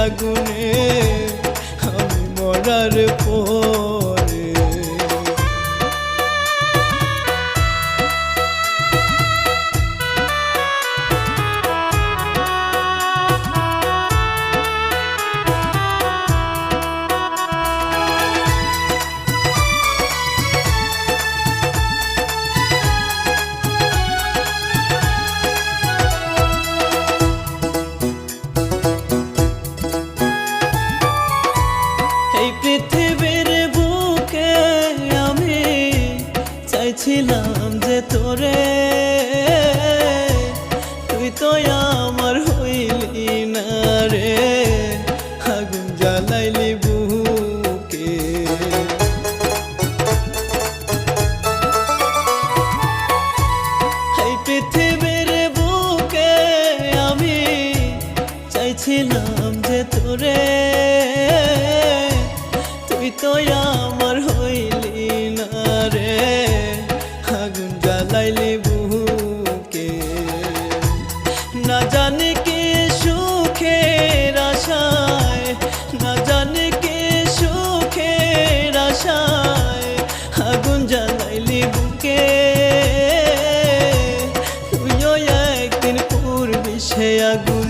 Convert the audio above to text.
আগুনে আমি মরার পরে। পৃথিবীর বুকে আমি চাইছিলাম যে তোরে, তুই তো আমার হইলি না রে, আগুন জ্বালাইলি বুকে। এই পৃথিবীর বুকে আমি চাইছিলাম যে তোরে, তুই তো আমার হইলি না রে, আগুন জ্বালাইলি বুকে। না জানি কি সুখের আশায়, না জানি কি সুখের আশায় আগুন জ্বালাইলি বুকে। তুইও একদিন পূর্বি সে আগুন